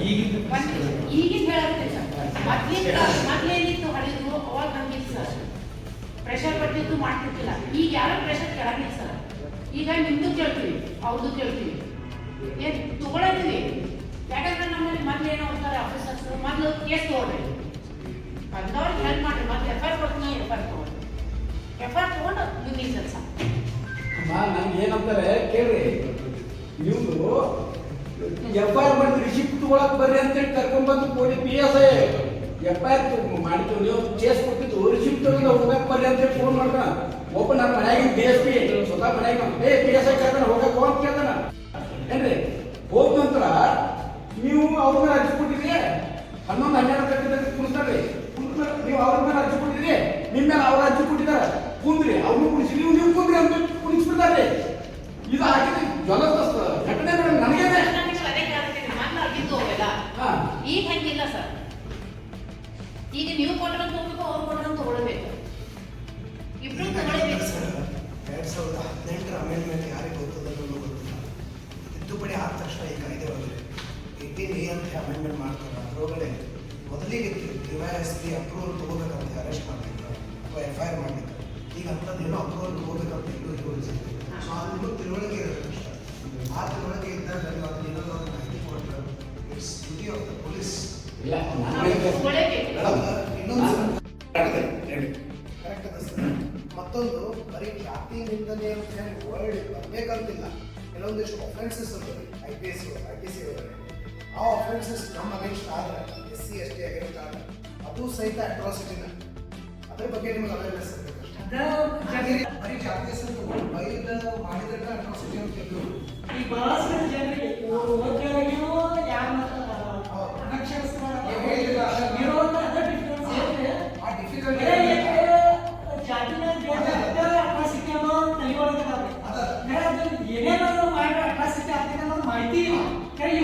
ಈಗಿನ ಹೇಳತ್ತೆ ಸರ್. ಮೊದಲೇನಿತ್ತು ಹಳಿದು ಅವಾಗ ಹಂಗಿತ್ತು sir. Pressure ಕೊಟ್ಟಿದ್ದು ಮಾಡ್ತಿರ್ತಿಲ್ಲ. ಈಗ ಯಾರೋ ಪ್ರೆಷರ್ ಕೆಳಗಿಲ್ಲ ಸರ್. ಈಗ ನಿಮ್ದು ಕೇಳ್ತೀವಿ, ಅವ್ರದ್ದು ಕೇಳ್ತೀವಿ, ಏನು ತಗೊಳತ್ತೀವಿ. ಯಾಕಂದ್ರೆ ನಮ್ಮಲ್ಲಿ ಮೊದಲು ಏನೋ ಅಂತಾರೆ ಆಫೀಸರ್ಸ್, ಮೊದಲು ಕೇಸ್ ತಗೊಳ್ರಿ, ಬಂದವ್ರಿಗೆ ಹೆಲ್ಪ್ ಮಾಡ್ರಿ, ಮತ್ತೆ ಎಫ್ ಐ ಆರ್ ಕೊಡ್ತೀನಿ, ಎಫ್ ಐ ಆರ್ ತಗೊಳ್ರಿ, ಎಫ್ ಐ ಆರ್ ತಗೊಂಡು ಮುಂದಿನ ಕೆಲಸ. ನಂಗೆ ಏನಂತಾರೆ ಕೇಳ್ರಿ, ನೀವು ಎಫ್ ಐ ಆರ್ ಮಾಡಿ ರಿಸಿಪ್ಟ್ ತಗೊಳಕ್ ಬರ್ರಿ ಅಂತೇಳಿ ಕರ್ಕೊಂಡ್ಬಂದು police PSI F I R ಮಾಡಿದ್ದು, ನೀವು ಕೇಸ್ ಕೊಟ್ಟಿದ್ದು ರಿಸಿಪ್ಟ್ ತಗೊಂಡು ಹೋಗಕ್ ಬರ್ರಿ ಅಂತೇಳಿ ಫೋನ್ ಮಾಡ್ತಾನ. ಒಬ್ಬ ನನ್ನ ಮನೆಯಾಗಿನ DSP ಸ್ವತಃ ಮನೆಯಾಗ PSI ಕೇಳ್ತಾನ, ಹೋಗಕ್ಕೆ ಅಂತ ಕೇಳ್ತಾನ ಏನ್ರಿ. ಹೋದ ನಂತರ ನೀವು ಅವ್ರ ಮೇಲೆ ಅರ್ಜಿ ಕೊಟ್ಟಿದ್ರಿ, 11-12 ಗಂಟೆ ಕುಣಿಸ್ತಾರ್ರಿ. ನೀವು ಅವ್ರ ಮೇಲೆ ಅರ್ಜಿ ಕೊಟ್ಟಿದ್ರಿ, ನಿಮ್ಮ ಮೇಲೆ ಅವ್ರ ಅರ್ಜಿ ಕೊಟ್ಟಿದ್ದಾರೆ, ಕುಂದ್ರಿ ಅವ್ರನ್ನು ಕುಣಿಸಿ ನೀವು ಕುಂದ್ರಿ ಅಂತ ಕುಣಿಸ್ಬಿಡ್ತಾರೆ. ಇದು ಆಗಿದೆ ಜ್ವಲಂತ ಘಟನೆ ನನಗೇನೆ. ಈಗ ಹಂಗಿಲ್ಲ ಸರ್. ಈಗ ನೀವು ಕೊಟ್ಟರಂತ ಹೋಗ್ಬೇಕು, ಅವ್ರು ಕೊಟ್ಟರಂತ ತಗೊಳ್ಬೇಕು, ಇಬ್ರು ತಗೊಳ್ಬೇಕು ಸರ್. 2018 ಅಮೆಂಡ್ಮೆಂಟ್ ಯಾರಿಗೆ ಗೊತ್ತದ ಗೊತ್ತಿಲ್ಲ. ತಿದ್ದುಪಡಿ ಆದ ತಕ್ಷಣ ಈ ಕಾಯ್ದೆ ಒಳಗಡೆ 18A ಅಂತ ಅಮೆಂಡ್ಮೆಂಟ್ ಮಾಡ್ತಾರೆ. ಅದರೊಳಗಡೆ ಮೊದಲಿಗೆ DYSP ಅಪ್ರೂವಲ್ ತಗೋಬೇಕಂತ ಅರೆಸ್ಟ್ ಮಾಡ್ತಿದ್ರು ಅಥವಾ FIR ಮಾಡಿದ್ರು. ಈಗ ಅಂಥದ್ದೇನೋ ಅಪ್ರೂವಲ್ ತಗೋಬೇಕಂತ ಎಲ್ಲೂ ತೋರಿಸಿದ್ರು. ಸೊ ಅದನ್ನು ತಿಳುವಳಿಕೆ ಇರುತ್ತೆ ಅಷ್ಟೇ. ಆ ತಿಳುವಳಿಕೆ ಇದ್ದಾಗ ನೀವು ಅದನ್ನ ಏನಾದರೂ ಒಂದು ಮಾಹಿತಿ ಕೊಟ್ಟರೆ it's duty of the police. Correct ಅದ ಸರ್. ಮತ್ತೊಂದು ಬರೀ ಜಾತಿ ನಿಂದನೆ ಅಂತ ಹೇಳಿ ವರ್ಡ್ ಬರಬೇಕಂತಿಲ್ಲ. ಕೆಲವೊಂದಿಷ್ಟು ಅಫೆನ್ಸಸ್ ಅದಾವೆ IPC ಒಳಗಡೆ. ಆ ಅಫೆನ್ಸಸ್ ನಮ್ಮ ಅಗೇನ್ಸ್ಟ್ ಆದ್ರೆ, SC ST ಅಗೇನ್ಸ್ಟ್ ಆದ್ರೆ ಅದು ಸಹಿತ ಅಟ್ರಾಸಿಟಿನ. ಅದ್ರ ಬಗ್ಗೆ ನಿಮಗೆ ಅವೇರ್ನೆಸ್ ಇರಬೇಕು. ಬರೀ ಜಾತಿ ಹೆಸರು ಬೈದ ಮಾಡಿದ್ರೆ ಅಟ್ರಾಸಿಟಿ ಅಂತ ಹೇಳಿ ಈ ಬಹಳಷ್ಟು ಜನರಿಗೆ ಓದ್ಯಾರಿಗೂ ಯಾರು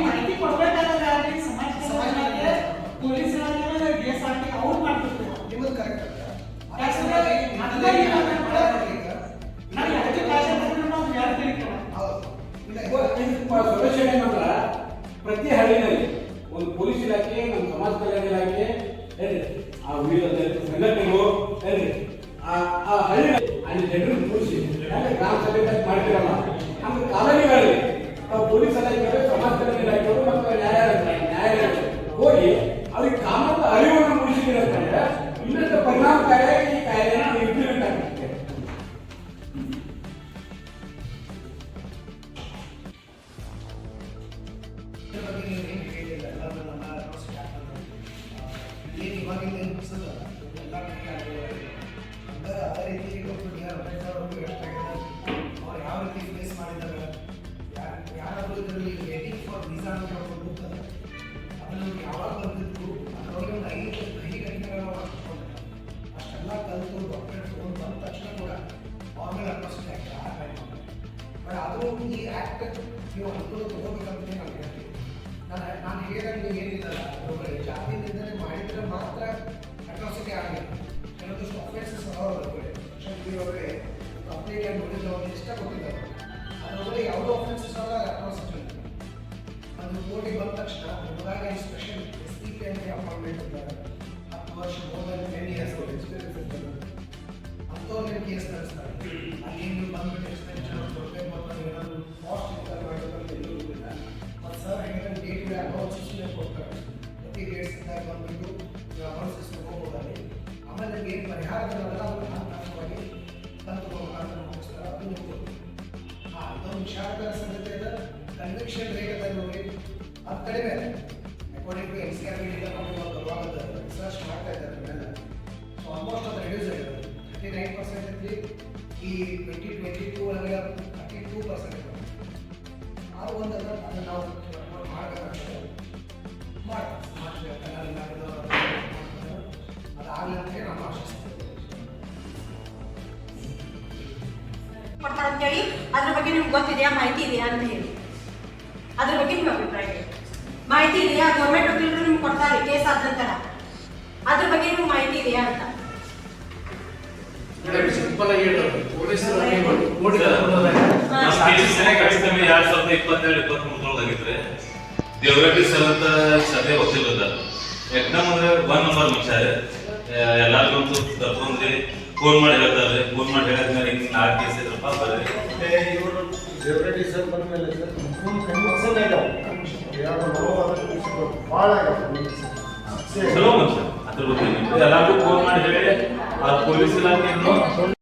ಮಾಹಿತಿ ಕೊಡ್ಬೇಕಾದ್ರೆ ಸಮಾಜ ಪೊಲೀಸ್ DSRT ಅವ್ರು ಮಾಡ್ತಿರ್ತಾರೆ. ನಿಮ್ಮದು ಕರೆಕ್ಟ್ ಸೊಲ್ಯೂಷನ್ ಏನಂದ್ರ ಪ್ರತಿ ಹಳ್ಳಿನಲ್ಲಿ ಒಂದು ಪೊಲೀಸ್ ಇಲಾಖೆ, ನಮ್ಮ ಸಮಾಜ ಕಲ್ಯಾಣ ಇಲಾಖೆ, ಆ ಸಂಘಟನೆಗಳು ಆ ಹಳ್ಳಿ ಅಲ್ಲಿ ಜನರನ್ನು ಕೂರಿಸಿ ಗ್ರಾಮ ಸಭೆ ಮಾಡ್ತಿರಲ್ಲ, ನಮ್ಗೆ ಕಾಲೋನಿಗಳಲ್ಲಿ ಪೊಲೀಸ್ ಇಲಾಖೆ, ಸಮಾಜ ಕಲ್ಯಾಣ ಇಲಾಖೆಯವರು ಮತ್ತು ನ್ಯಾಯಾಲಯ ಹೋಗಿ ಅವ್ರಿಗೆ ಕಾನೂನು ಅರಿವನ್ನು ಮೂಡಿಸಿದ್ರೆ ಅಂತಂದ್ರೆ ಇನ್ನಷ್ಟು ಪರಿಣಾಮಕಾರಿಯಾಗಿ ಈ ಕಾಯ್ದೆಯನ್ನು ಇಂಪ್ಲಿಮೆಂಟ್ ಆಗ್ತದೆ. ಇವಾಗಿಂದ ಅನಿಸ್ತದ ಎಲ್ಲ ಅಂದ್ರೆ ಅದೇ ರೀತಿ ಅವ್ರು ಯಾವ ರೀತಿ ಫೇಸ್ ಮಾಡಿದ್ದಾರೆ, ಯಾರಾದರೂ ಇದರಲ್ಲಿ ವೇಟಿಂಗ್ ಫಾರ್ ವೀಸಾ ಅಂತ ಹೇಳ್ಕೊಂಡು ಹೋಗ್ತಾರೆ. ಅದನ್ನು ಯಾವಾಗ ಬಂದಿತ್ತು ಅದರೊಳಗೆ ಒಂದು 5 ಗಂಟೆಗಳ ಅಷ್ಟೆಲ್ಲ ಕಲಿತು ಡಾಕ್ಟರೇಟ್ ತೊಗೊಂಡು ಬಂದ ತಕ್ಷಣ ಕೂಡ ಅವ್ರ ಮೇಲೆ ಅಟ್ರಾಸಿಟಿ ಆ್ಯಕ್ಟ್ ಆ ಟೈಮ್. ಬಟ್ ಆದರೂ ಈ ಆ್ಯಕ್ಟ್ ನೀವು ಅನುಕೂಲ ತೊಗೋಬೇಕಂತ ನಾನು ಹೇಳ್ತೀನಿ. ನಾನು ಹೇಳಿದಾಗ ನೀವು ಏನಿಲ್ಲ ಅದರೊಳಗೆ ಜಾತಿ ನಿಂದನೆ ಮಾಡಿದರೆ ಮಾತ್ರ ಅಟ್ರಾಸಿಟಿ ಆಗಲಿ. ಕೆಲವೊಂದಿಷ್ಟು ಅಫೆನ್ಸಸ್ ಒಳಗಡೆ ಒಳಗಡೆ ಕಂಪ್ಲೀಟ್ ಆಗಿ ನೋಡಿದ್ರೆ ಅವ್ರು ಇಷ್ಟ ಕೊಟ್ಟಿದ್ದಾರೆ. ಅದರೊಳಗಡೆ ಯಾವುದೋ ಅಫೆನ್ಸಸ್ ಅಲ್ಲ ಅಟ್ರಾಸಿಟಿ. ಅದು ಕೋರ್ಟಿಗೆ ಬಂದ ತಕ್ಷಣ ಮೊದಲಾಗಿ ಸ್ಪೆಷಲ್ SPP ಅಂತ ಅಪಾಯಿಂಟ್ಮೆಂಟ್ ಇದ್ದಾರೆ. 10 ವರ್ಷ more than 10 years ಎಕ್ಸ್ಪೀರಿಯನ್ಸ್ ಇರ್ತದೆ. ಅಂಥವ್ರಿಗೆ ಕೇಸ್ ನಡೆಸ್ತಾರೆ. ಅಲ್ಲಿ ನೀವು ಬಂದ್ಬಿಟ್ಟು ಎಕ್ಸ್ಪೆನ್ಷನ್ ಕೊಡಬೇಕು ಅಂತ ಏನಾದರೂ ಕಾಸ್ಟ್ ಇರ್ತಾರೆ ಮಾಡಬೇಕಂತ ಇರೋದಿಲ್ಲ. ಮತ್ತು ಸರ್ ಹೇಳಿದ್ರೆ ಡೇಟ್ ಅನೌನ್ಸೇಷನ್ ಕೊಡ್ತಾರೆ. ಪ್ರತಿ ಡೇಟ್ಸ್ ಇದ್ದಾಗ ಬಂದ್ಬಿಟ್ಟು ನೀವು ಅನೌನ್ಸೇಷನ್ ಹೋಗ್ಬೋದಲ್ಲಿ. ಆಮೇಲೆ ಏನು ಪರಿಹಾರಗಳನ್ನೆಲ್ಲ ಅವರು ಹಂತವಾಗಿ ತಂದು ಮುಗಿಸ್ತಾರೆ. ಅದು ನೀವು ಇದೊಂದು ವಿಷಾದಕರ ಸಂಗತಿ ಇದೆ. ಕನ್ವಿಕ್ಷನ್ ರೇಟ್ ಅದ ನೋಡಿ ಅದು ಕಡಿಮೆ ಇದೆ. ಅಕಾರ್ಡಿಂಗ್ ಟು NCR ಬರುವಾಗ ರಿಸರ್ಚ್ ಮಾಡ್ತಾ ಇದ್ದಾರೆ ಮೇಲೆ. ಸೊ ಆಲ್ಮೋಸ್ಟ್ ಅದು ರೆಡ್ಯೂಸ್ ಆಗಿದೆ. 39% ಇದ್ರಿ ಈ 2022 ಒಳಗೆ 32% ಇದೆ. ಆ ಒಂದು ಅದನ್ನು ನಾವು ಮಾಡಬೇಕಾಗ್ತದೆ. ಮಾಡ್ತಾರೆ ಅದಾಗಲಿ ಅಂತ ಹೇಳಿ ನಾವು ಆಶಿಸ್ತೀವಿ. ಕೊಡ್ತಾರೆ ಅಂತೇಳಿ ಅದ್ರ ಬಗ್ಗೆ ನಿಮ್ಗೆ ಗೊತ್ತಿದೆಯಾ, ಮಾಹಿತಿ ಇದೆಯಾ ಅಂತ ಹೇಳಿ ಅದ್ರ ಬಗ್ಗೆ ನಿಮ್ಮ ಅಭಿಪ್ರಾಯ ಮಾಹಿತಿ ಇದೆಯಾ? ಗೌರ್ಮೆಂಟ್ ವಕೀಲರು ನಿಮ್ಗೆ ಕೊಡ್ತಾರೆ ಕೇಸ್ ಆದ ನಂತರ, ಅದ್ರ ಬಗ್ಗೆ ನಿಮ್ಗೆ ಮಾಹಿತಿ ಇದೆಯಾ ಅಂತ? ಸಿಂಪಲ್ ಆಗಿ ಹೇಳೋದು ಪೊಲೀಸರು 2022-23 ಆಗಿದ್ರೆ ದೇವರಟ್ಟಿ ಸರ್ ಅಂತ ಎಕ್ದಮ್ ಅಂದ್ರೆ 1 ನಂಬರ್ ಮನುಷ್ಯ ಎಲ್ಲಾರ್ಗಂತೂ ಕರ್ಕೊಂಡ್ರಿ ಫೋನ್ ಮಾಡಿ ಹೇಳ್ತಾರೆ. ಫೋನ್ ಮಾಡಿ ಹೇಳಿದ್ಮೇಲೆ ಹಿಂಗೆ 4 ಕೇಸ್ ಇದ್ರಪ್ಪ ಬರ್ರಿ. ಇವರು ಫೇವ್ರೇಟಿಸಮ್ ಬಂದ್ಮೇಲೆ ಭಾಳ ಚಲೋ ಮನುಷ್ಯ ಅದ್ರ ಬಗ್ಗೆ ಎಲ್ಲಾರ್ಗೂ ಫೋನ್ ಮಾಡಿ ಹೇಳಿ ಆ ಪೊಲೀಸ್ ಇಲಾಖೆಯನ್ನು